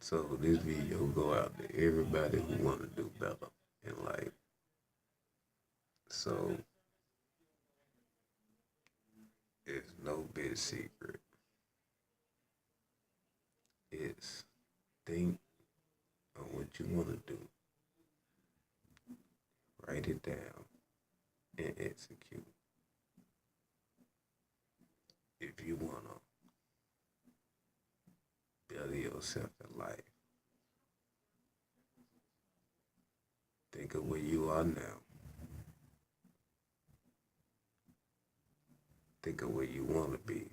So this video go out to everybody who want to do better in life. So it's no big secret. It's think on what you want to do, write it down, and execute. If you want to better yourself in life, think of where you are now. Think of where you want to be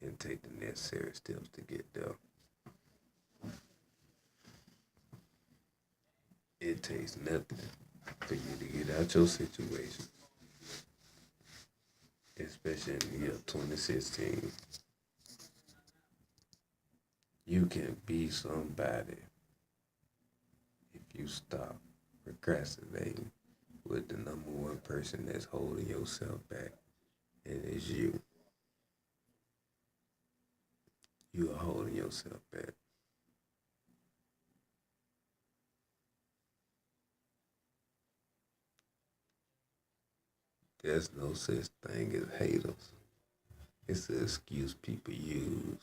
and take the necessary steps to get there. It takes nothing for you to get out your situation, especially in the year 2016. You can be somebody if you stop procrastinating with the number one person that's holding yourself back, and it's you. You are holding yourself back. There's no such thing as haters. It's an excuse people use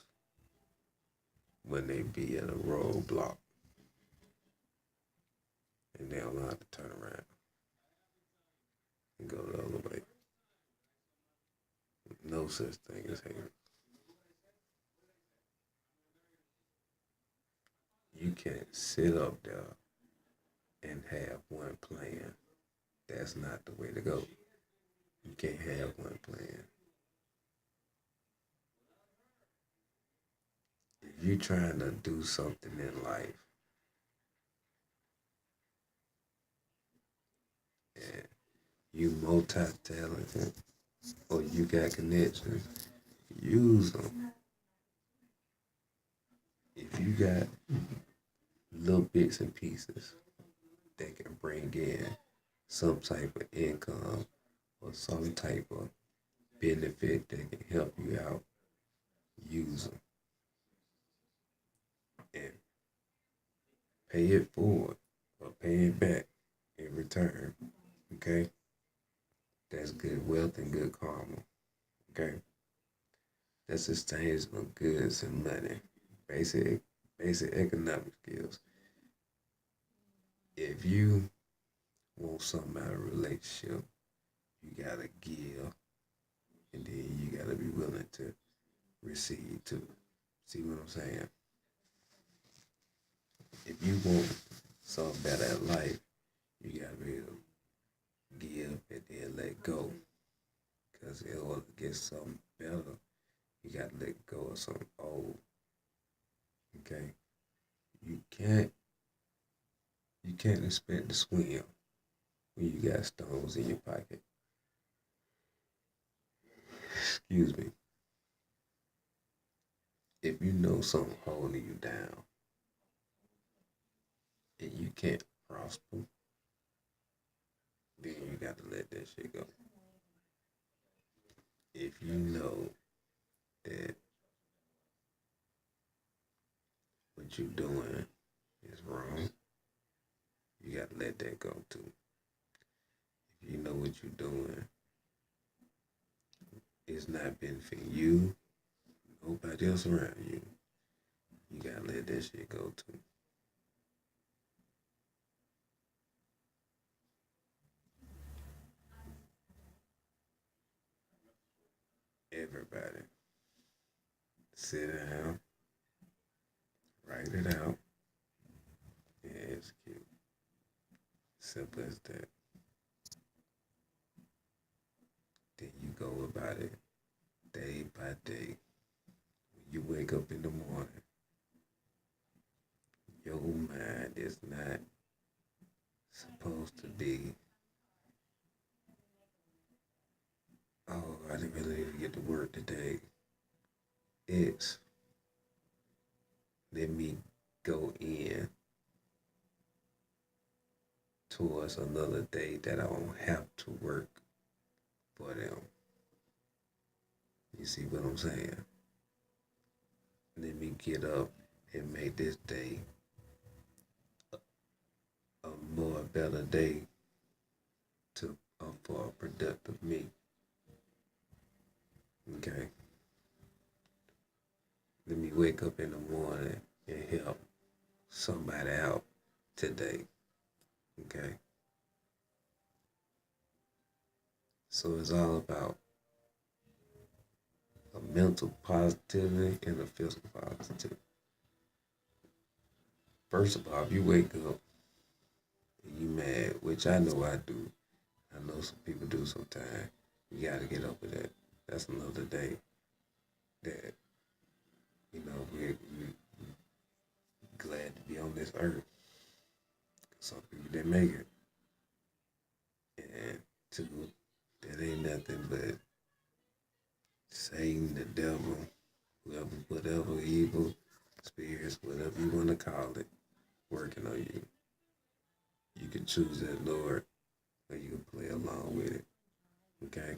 when they be at a roadblock and they don't know how to turn around and go the other way. No such thing as haters. You can't sit up there and have one plan. That's not the way to go. You can't have one plan. If you're trying to do something in life and you multi-talented or you got connections, use them. If you got little bits and pieces that can bring in some type of income or some type of benefit that can help you out, use them and pay it forward or pay it back in return. Okay? That's good wealth and good karma. Okay? That's exchange of goods and money. Basic basic economic skills. If you want something out of a relationship, you gotta give and then you gotta be willing to receive too. See what I'm saying? If you want something better at life, you gotta be able to give and then let go. Because in order to get something better, you gotta let go of something old. Okay? You can't you can't expect to swim when you got stones in your pocket. Excuse me. If you know something holding you down and you can't prosper, then you got to let that shit go. If you know that what you're doing is wrong, you got to let that go too. If you know what you're doing is not benefiting you, nobody else around you, you got to let that shit go too. Everybody, sit down, write it out, and execute. Simple as that. Then you go about it day by day. When you wake up in the morning, your mind is not supposed to be, oh, I didn't really need to get to work today. It's, let me go in towards another day that I won't have to work for them. You see what I'm saying? Let me get up and make this day a more better day to for a productive me. Okay. Let me wake up in the morning and help somebody out today. Okay. So it's all about a mental positivity and a physical positivity. First of all, if you wake up and you mad, which I know I do, I know some people do sometimes, you gotta get up with that. That's another day that, we glad to be on this earth. Some people didn't make it. And two, that ain't nothing but Satan, the devil, whatever evil spirits, whatever you want to call it, working on you. You can choose that Lord or you can play along with it. Okay?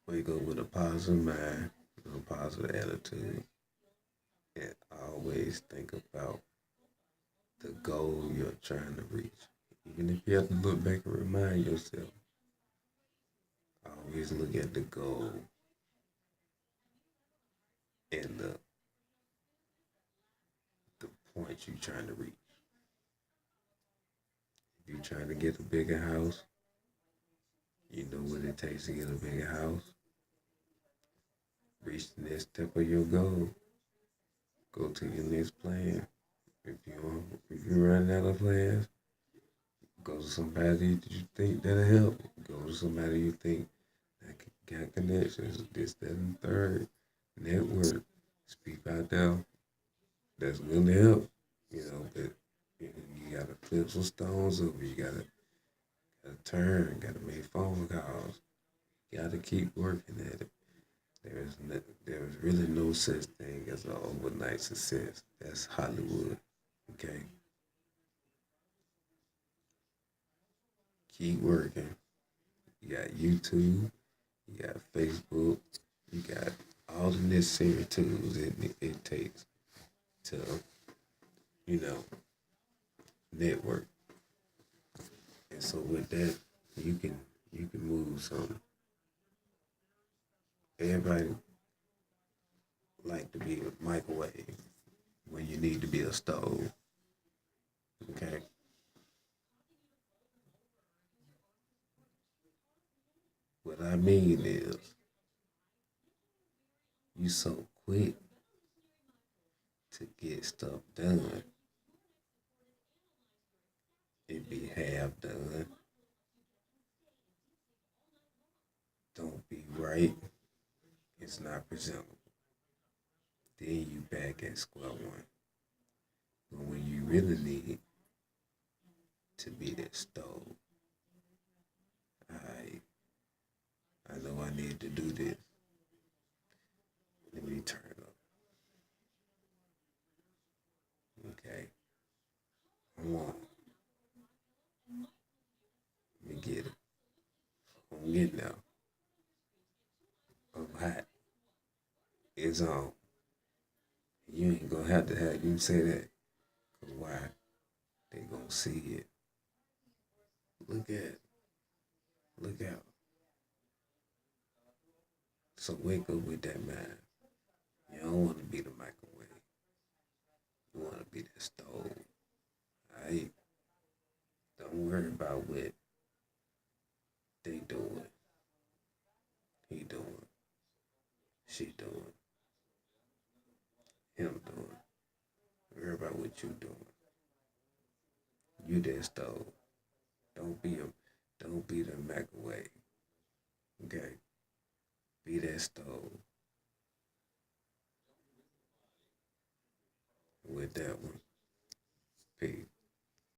Wake up with a positive mind, a positive attitude, and always think about the goal you're trying to reach. Even if you have to look back and remind yourself, always look at the goal and the point you're trying to reach. If you're trying to get a bigger house, you know what it takes to get a bigger house. Reach the next step of your goal. Go to your next plan. If you're running out of plans, go to somebody that you think that'll help. Go to somebody you think that got connections, this, that, and third. Network. Speak out there. That's willing to help. But you gotta flip some stones over. You gotta turn. Gotta make phone calls. You gotta keep working at it. There is really no such thing as an overnight success. That's Hollywood. Okay. Keep working. You got YouTube, you got Facebook, you got all the necessary tools it takes to, you know, network. And so with that, you can move some. Everybody like to be a microwave when you need to be a stove. Okay. What I mean is you so quick to get stuff done. It be half done. Don't be right. It's not presentable. Then you back at square one. But when you really need to be that stove, I I know I need to do this. Let me turn up. Okay. I'm on. Let me get it. I'm getting now. I'm hot. It's on. You ain't gonna have to have you say that. Cause why? They gonna see it. Look at. Look out. So wake up with that mind. You don't want to be the microwave. You want to be the stove. Alright? Don't worry about what they doing. He doing. She doing. Him doing. Worry about what you doing. You that stove. Don't be the microwave. Okay? Be that stove. With that one. Peace.